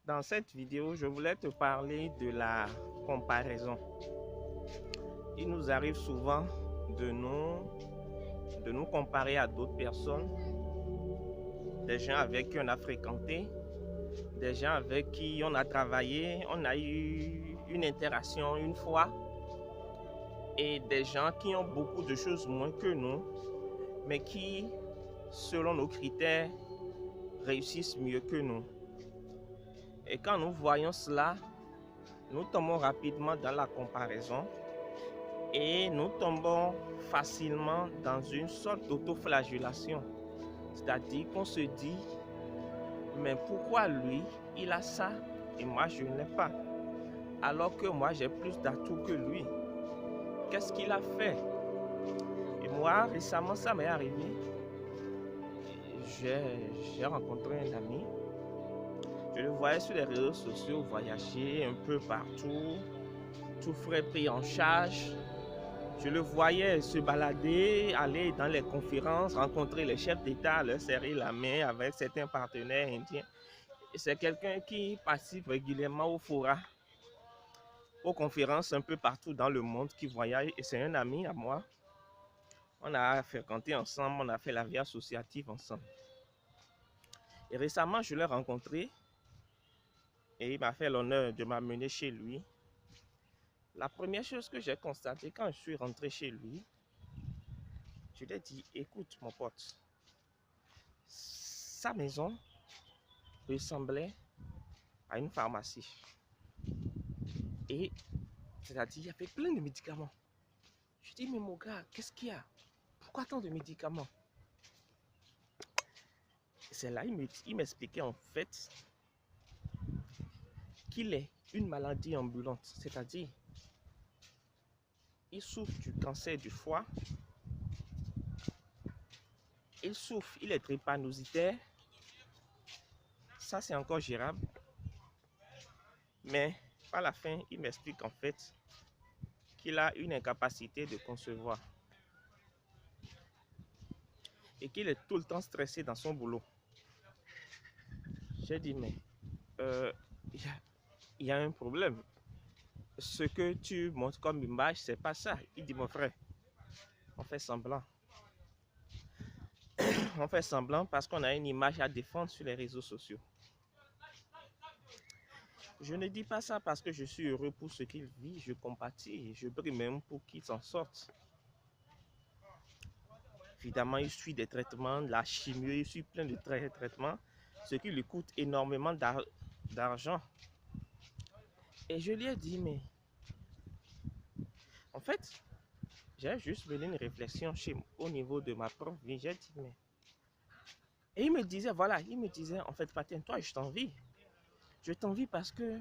Dans cette vidéo, je voulais te parler de la comparaison. Il nous arrive souvent de nous comparer à d'autres personnes, des gens avec qui on a fréquenté, des gens avec qui on a travaillé, on a eu une interaction une fois, et des gens qui ont beaucoup de choses moins que nous, mais qui, selon nos critères, réussissent mieux que nous. Et quand nous voyons cela, nous tombons rapidement dans la comparaison et nous tombons facilement dans une sorte d'autoflagellation. C'est-à-dire qu'on se dit, mais pourquoi lui, il a ça et moi, je ne l'ai pas? Alors que moi, j'ai plus d'atouts que lui. Qu'est-ce qu'il a fait? Et moi, récemment, ça m'est arrivé. J'ai rencontré un ami. Je le voyais sur les réseaux sociaux voyager un peu partout, tout frais pris en charge. Je le voyais se balader, aller dans les conférences, rencontrer les chefs d'État, leur serrer la main avec certains partenaires indiens. C'est quelqu'un qui participe régulièrement au fora, aux conférences un peu partout dans le monde, qui voyage. Et c'est un ami à moi. On a fréquenté ensemble, on a fait la vie associative ensemble. Et récemment, je l'ai rencontré et il m'a fait l'honneur de m'amener chez lui. La première chose que j'ai constatée quand je suis rentré chez lui, je lui ai dit, écoute mon pote, sa maison ressemblait à une pharmacie. Et c'est-à-dire, il y avait plein de médicaments. Je dis, mais mon gars, qu'est-ce qu'il y a? Pourquoi tant de médicaments? Et c'est là il m'expliquait en fait qu'il est une maladie ambulante. C'est-à-dire, il souffre du cancer du foie, il est drépanocytaire. Ça, c'est encore gérable. Mais à la fin, il m'explique en fait qu'il a une incapacité de concevoir et qu'il est tout le temps stressé dans son boulot. J'ai dit, mais il y a un problème. Ce que tu montres comme image, c'est pas ça. Il dit, mon frère, on fait semblant. On fait semblant parce qu'on a une image à défendre sur les réseaux sociaux. Je ne dis pas ça parce que je suis heureux pour ce qu'il vit. Je compatis et je prie même pour qu'il s'en sorte. Évidemment, il suit des traitements, de la chimie, il suit plein de traitements, ce qui lui coûte énormément d'argent. Et je lui ai dit, mais en fait, j'ai juste mené une réflexion au niveau de ma propre vie. J'ai dit, mais... Et il me disait, voilà, en fait, Patin, toi, je t'envie. Je t'envie parce que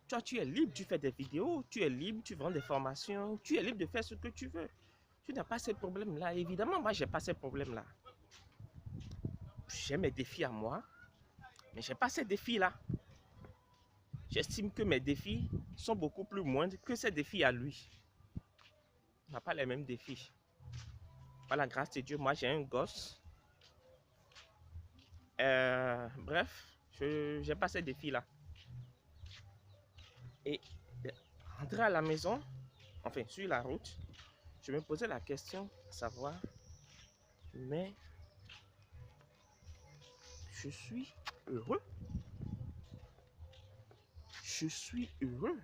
toi, tu es libre, tu fais des vidéos, tu es libre, tu vends des formations, tu es libre de faire ce que tu veux. Tu n'as pas ces problèmes-là. Évidemment, moi, je n'ai pas ces problèmes-là. J'ai mes défis à moi, mais je n'ai pas ces défis-là. J'estime que mes défis sont beaucoup plus moindres que ces défis à lui. On n'a pas les mêmes défis. Par la grâce de Dieu, moi, j'ai un gosse. Bref, je n'ai pas ces défis-là. Et rentrer à la maison, enfin, sur la route, je me posais la question de savoir, mais je suis heureux. Je suis heureux.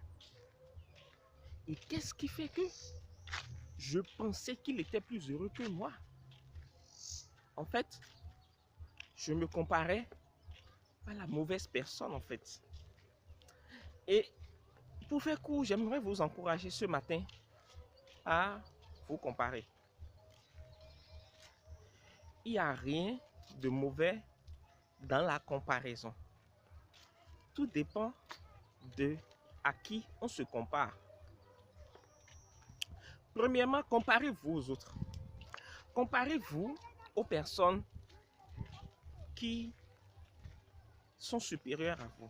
Et qu'est-ce qui fait que je pensais qu'il était plus heureux que moi? En fait, je me comparais à la mauvaise personne en fait. Et pour faire court, j'aimerais vous encourager ce matin à vous comparer. Il n'y a rien de mauvais dans la comparaison. Tout dépend de à qui on se compare. Premièrement, comparez-vous aux autres. Comparez-vous aux personnes qui sont supérieures à vous.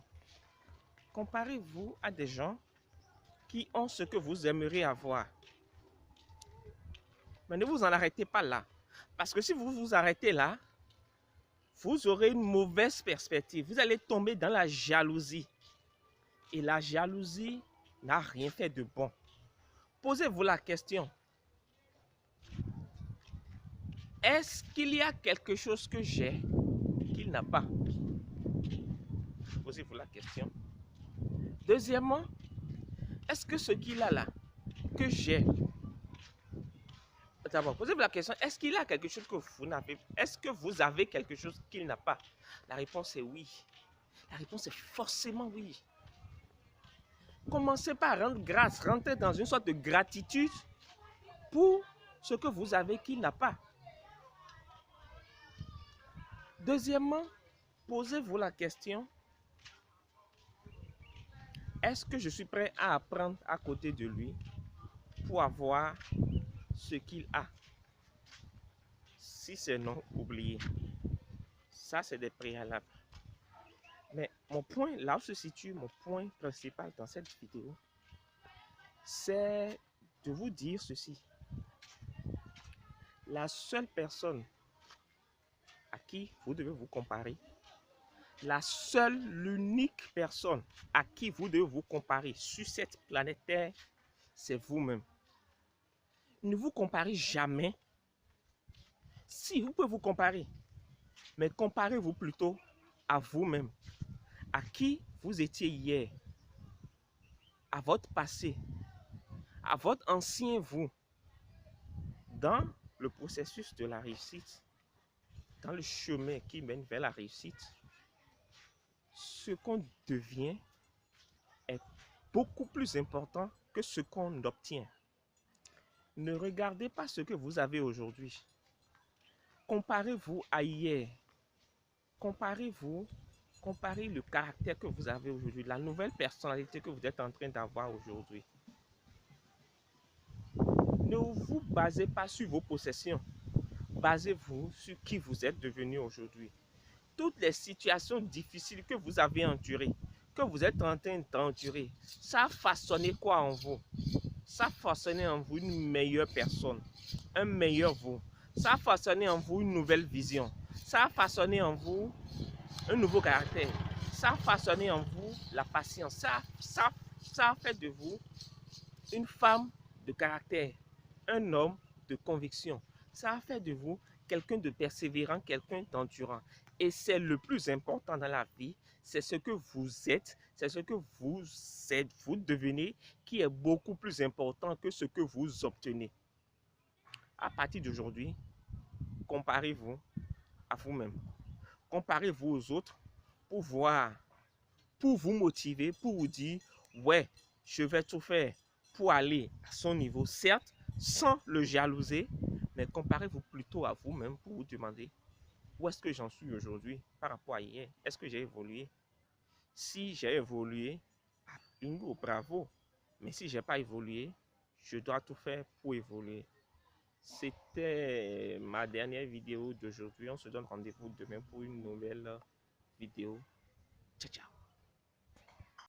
Comparez-vous à des gens qui ont ce que vous aimeriez avoir. Mais ne vous en arrêtez pas là. Parce que si vous vous arrêtez là, vous aurez une mauvaise perspective. Vous allez tomber dans la jalousie. Et la jalousie n'a rien fait de bon. Posez-vous la question. Est-ce qu'il y a quelque chose que j'ai qu'il n'a pas? Posez-vous la question. Deuxièmement, est-ce que ce qu'il a là, que j'ai, d'abord, posez-vous la question, est-ce qu'il a quelque chose que vous n'avez pas? Est-ce que vous avez quelque chose qu'il n'a pas? La réponse est oui. La réponse est forcément oui. Commencez par rendre grâce, rentrez dans une sorte de gratitude pour ce que vous avez qu'il n'a pas. Deuxièmement, posez-vous la question, est-ce que je suis prêt à apprendre à côté de lui pour avoir ce qu'il a? Si c'est non, oubliez. Ça, c'est des préalables. Mais mon point, là où se situe mon point principal dans cette vidéo, c'est de vous dire ceci. La seule personne à qui vous devez vous comparer, l'unique personne à qui vous devez vous comparer sur cette planète Terre, c'est vous-même. Ne vous comparez jamais. Si vous pouvez vous comparer, mais comparez-vous plutôt à vous-même, à qui vous étiez hier, à votre passé, à votre ancien vous, dans le processus de la réussite, dans le chemin qui mène vers la réussite. Ce qu'on devient est beaucoup plus important que ce qu'on obtient. Ne regardez pas ce que vous avez aujourd'hui. Comparez-vous à hier. Comparez le caractère que vous avez aujourd'hui, la nouvelle personnalité que vous êtes en train d'avoir aujourd'hui. Ne vous basez pas sur vos possessions. Basez-vous sur qui vous êtes devenu aujourd'hui. Toutes les situations difficiles que vous avez endurées, que vous êtes en train d'endurer, ça a façonné quoi en vous? Ça a façonné en vous une meilleure personne, un meilleur vous. Ça a façonné en vous une nouvelle vision. Ça a façonné en vous un nouveau caractère. Ça a façonné en vous la patience. Ça a fait de vous une femme de caractère, un homme de conviction. Ça a fait de vous quelqu'un de persévérant, quelqu'un d'endurant. Et c'est le plus important dans la vie, c'est ce que vous êtes, c'est ce que vous devenez, qui est beaucoup plus important que ce que vous obtenez. À partir d'aujourd'hui, comparez-vous à vous-même. Comparez-vous aux autres pour voir, pour vous motiver, pour vous dire, ouais, je vais tout faire pour aller à son niveau, certes, sans le jalouser, mais comparez-vous plutôt à vous-même pour vous demander où est-ce que j'en suis aujourd'hui par rapport à hier. Est-ce que j'ai évolué? Si j'ai évolué, bingo, bravo. Mais si je n'ai pas évolué, je dois tout faire pour évoluer. C'était ma dernière vidéo d'aujourd'hui. On se donne rendez-vous demain pour une nouvelle vidéo. Ciao, ciao.